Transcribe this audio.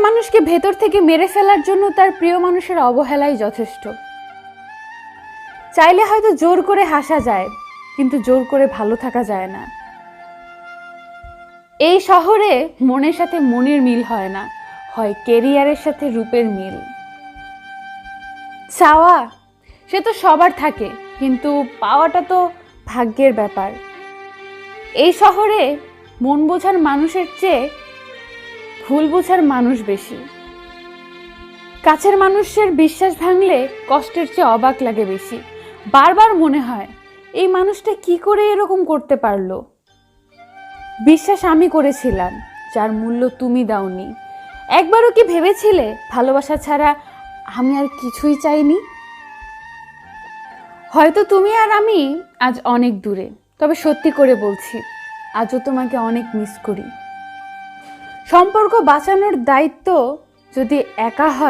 মানুষকে ভেতর থেকে মেরে ফেলার জন্য তার প্রিয় মানুষের অবহেলাই যথেষ্ট। চাইলে হয়তো জোর করে হাসা যায়, কিন্তু জোর করে ভালো থাকা যায় না। এই শহরে মনের সাথে মনের মিল হয় না, হয় কেরিয়ারের সাথে রূপের মিল। চাওয়া সে তো সবার থাকে, কিন্তু পাওয়াটা তো ভাগ্যের ব্যাপার। এই শহরে মন বোঝার মানুষের চেয়ে ভুল বোঝার মানুষ বেশি। কাছের মানুষের বিশ্বাস ভাঙলে কষ্টের চেয়ে অবাক লাগে বেশি। বারবার মনে হয় এই মানুষটা কি করে এরকম করতে পারলো। বিশ্বাস আমি করেছিলাম, যার মূল্য তুমি দাওনি। একবারও কি ভেবেছিলে ভালোবাসা ছাড়া আমি আর কিছুই চাইনি? হয়তো তুমি আর আমি আজ অনেক দূরে, তবে সত্যি করে বলছি আজও তোমাকে অনেক মিস করি। সম্পর্ক বাঁচানোর দায়িত্ব যদি একা হয়